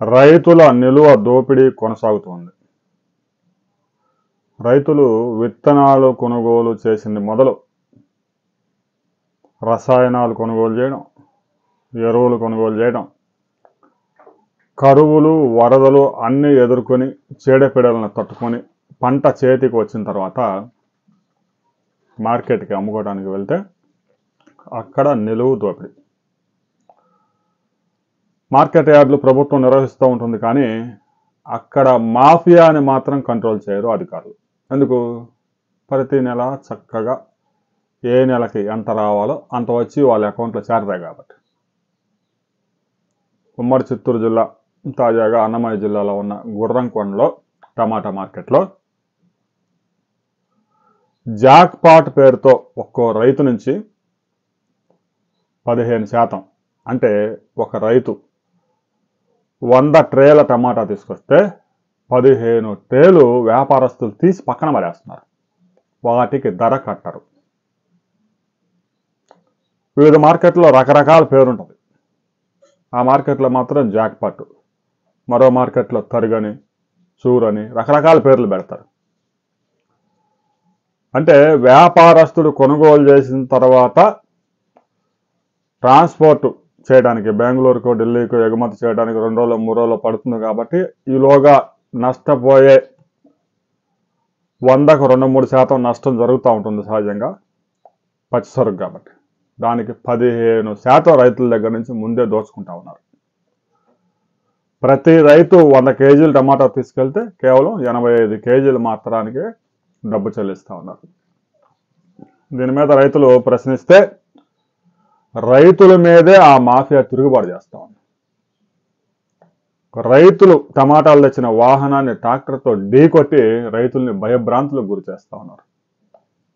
రైతుల నిలువ దోపిడీ కొనసాగుతోంది. రైతులు విత్తనాలు కొనుగోలు చేసింది మొదలు రసాయనాలు కొనుగోలు చేయడం, ఎరువులు కొనుగోలు చేయడం, కరువులు, వరదలు అన్నీ ఎదుర్కొని చీడపీడలను తట్టుకొని పంట చేతికి వచ్చిన తర్వాత మార్కెట్కి అమ్ముకోవడానికి వెళ్తే అక్కడ నిలువు దోపిడీ. మార్కెట్ యార్డులు ప్రభుత్వం నిర్వహిస్తూ ఉంటుంది, కానీ అక్కడ మాఫియాని మాత్రం కంట్రోల్ చేయరు అధికారులు. ఎందుకు? ప్రతి నెల చక్కగా ఏ నెలకి ఎంత రావాలో అంత వచ్చి వాళ్ళ అకౌంట్లో చేరతాయి కాబట్టి. ఉమ్మడి చిత్తూరు జిల్లా, తాజాగా అన్నమయ్య జిల్లాలో ఉన్న గుర్రంకొండలో టమాటా మార్కెట్లో జాక్ పాట్ పేరుతో ఒక్కో రైతు నుంచి 15%, అంటే ఒక రైతు 100 ట్రేల టమాటా తీసుకొస్తే 15 ట్రేలు వ్యాపారస్తులు తీసి పక్కన పడేస్తున్నారు. వాటికి ధర కట్టరు. వివిధ మార్కెట్లో రకరకాల పేరుంటుంది. ఆ మార్కెట్లో మాత్రం జాక్ పాట్, మరో మార్కెట్లో తరుగని, చూరని రకరకాల పేర్లు పెడతారు. అంటే వ్యాపారస్తుడు కొనుగోలు చేసిన తర్వాత ట్రాన్స్పోర్ట్ చేయడానికి బెంగళూరుకో, ఢిల్లీకో ఎగుమతి చేయడానికి 2 రోజులు 3 రోజులు పడుతుంది. కాబట్టి ఈలోగా నష్టపోయే 100కు 2-3% నష్టం జరుగుతూ ఉంటుంది సహజంగా, పచ్చి సరుకు కాబట్టి. దానికి 15% రైతుల దగ్గర నుంచి ముందే దోచుకుంటా ఉన్నారు. ప్రతి రైతు 100 కేజీలు టమాటా తీసుకెళ్తే కేవలం 85 కేజీలు మాత్రానికి డబ్బు చెల్లిస్తూ ఉన్నారు. దీని మీద రైతులు ప్రశ్నిస్తే రైతుల మీదే ఆ మాఫియా తిరుగుబాటు చేస్తూ ఉంది. రైతులు టమాటాలు తెచ్చిన వాహనాన్ని ట్రాక్టర్తో ఢీకొట్టి రైతుల్ని భయభ్రాంతులకు గురి చేస్తూ ఉన్నారు.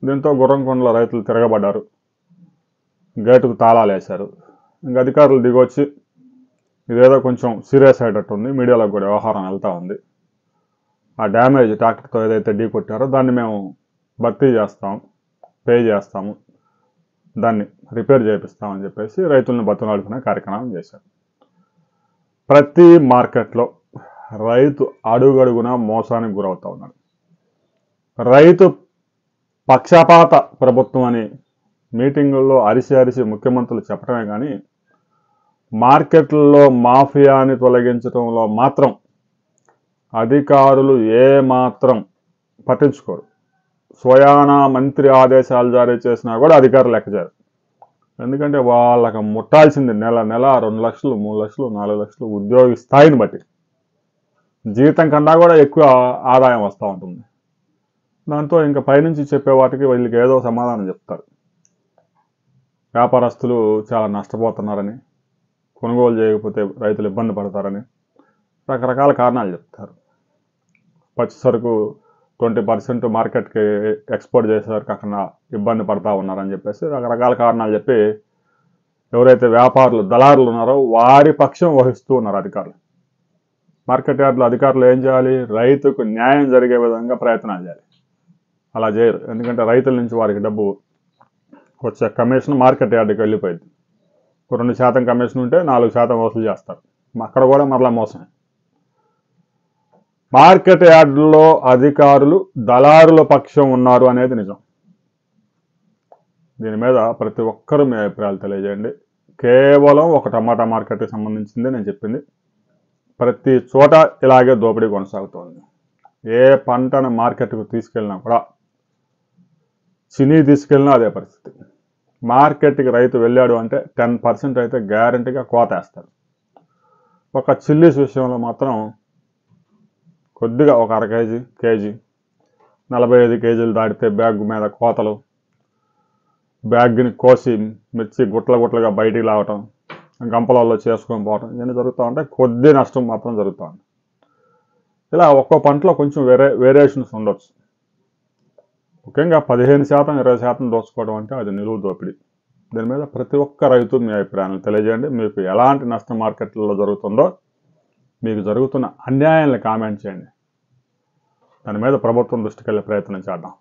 దీంతో గుర్రంకొండలో రైతులు తిరగబడ్డారు, గేటుకు తాళాలు వేశారు. ఇంకా అధికారులు దిగొచ్చి ఇదేదో కొంచెం సీరియస్ అయ్యేటట్టుంది, మీడియాలో కూడా వ్యవహారం వెళ్తూ ఉంది, ఆ డ్యామేజ్ ట్రాక్టర్తో ఏదైతే ఢీ కొట్టారో దాన్ని మేము భర్తీ చేస్తాం, పే చేస్తాము, దాన్ని రిపేర్ చేపిస్తామని చెప్పేసి రైతులను బతులాడుకునే కార్యక్రమం చేశారు. ప్రతి మార్కెట్లో రైతు అడుగడుగున మోసానికి గురవుతూ ఉన్నాడు. రైతు పక్షపాత ప్రభుత్వం అని మీటింగుల్లో అరిసి ముఖ్యమంత్రులు చెప్పడమే కానీ మార్కెట్లలో మాఫియాని తొలగించడంలో మాత్రం అధికారులు ఏమాత్రం పట్టించుకోరు. స్వయానా మంత్రి ఆదేశాలు జారీ చేసినా కూడా అధికారులు లెక్క చేయరు. ఎందుకంటే వాళ్ళకి ముట్టాల్సింది నెల 2 లక్షలు, 3 లక్షలు, 4 లక్షలు ఉద్యోగి స్థాయిని బట్టి జీతం కన్నా కూడా ఎక్కువ ఆదాయం వస్తూ ఉంటుంది. దాంతో ఇంకా పైనుంచి చెప్పే వాటికి వీళ్ళకి ఏదో సమాధానం చెప్తారు. వ్యాపారస్తులు చాలా నష్టపోతున్నారని, కొనుగోలు చేయకపోతే రైతులు ఇబ్బంది పడతారని రకరకాల కారణాలు చెప్తారు. పచ్చి సరుకు 20% మార్కెట్కి ఎక్స్పోర్ట్ చేసేసరికి అక్కడ ఇబ్బంది పడతా ఉన్నారని చెప్పేసి రకరకాల కారణాలు చెప్పి ఎవరైతే వ్యాపారులు, దళారులు ఉన్నారో వారి పక్షం వహిస్తూ ఉన్నారు అధికారులు. మార్కెట్ యార్డులో అధికారులు ఏం చేయాలి? రైతుకు న్యాయం జరిగే విధంగా ప్రయత్నాలు చేయాలి. అలా చేయరు. ఎందుకంటే రైతుల నుంచి వారికి డబ్బు వచ్చే కమిషన్ మార్కెట్ యార్డుకి వెళ్ళిపోయింది. 2% కమిషన్ ఉంటే 4% వసూలు చేస్తారు. అక్కడ కూడా మరలా మోసమే. మార్కెట్ యార్డుల్లో అధికారులు దళారుల పక్షం ఉన్నారు అనేది నిజం. దీని మీద ప్రతి ఒక్కరూ మీ అభిప్రాయాలు తెలియజేయండి. కేవలం ఒక టమాటా మార్కెట్కి సంబంధించింది నేను చెప్పింది. ప్రతి చోట ఇలాగే దోపిడీ కొనసాగుతోంది. ఏ పంటను మార్కెట్కు తీసుకెళ్ళినా కూడా, చినీ తీసుకెళ్ళినా అదే పరిస్థితి. మార్కెట్కి రైతు వెళ్ళాడు అంటే 10% అయితే గ్యారంటీగా కోత వేస్తాడు. ఒక చిల్లీస్ విషయంలో మాత్రం కొద్దిగా ఒక అర కేజీ 45 కేజీలు దాటితే బ్యాగ్ మీద కోతలు, బ్యాగ్ని కోసి మిర్చి గుట్లుగా బయటికి లావటం, గంపలలో చేసుకొని పోవటం ఇవన్నీ జరుగుతూ ఉంటాయి. కొద్ది నష్టం మాత్రం జరుగుతూ ఉంది. ఇలా ఒక్కో పంటలో కొంచెం వేరియేషన్స్ ఉండొచ్చు. ముఖ్యంగా 15%, 20% దోచుకోవడం అంటే అది నిలువు దోపిడీ. దీని మీద ప్రతి ఒక్క రైతు మీ అభిప్రాయాలను తెలియజేయండి. మీకు ఎలాంటి నష్టం మార్కెట్లలో జరుగుతుందో, మీకు జరుగుతున్న అన్యాయాలను కామెంట్ చేయండి. దాని మీద ప్రభుత్వం దృష్టికి వెళ్ళే ప్రయత్నం చేద్దాం.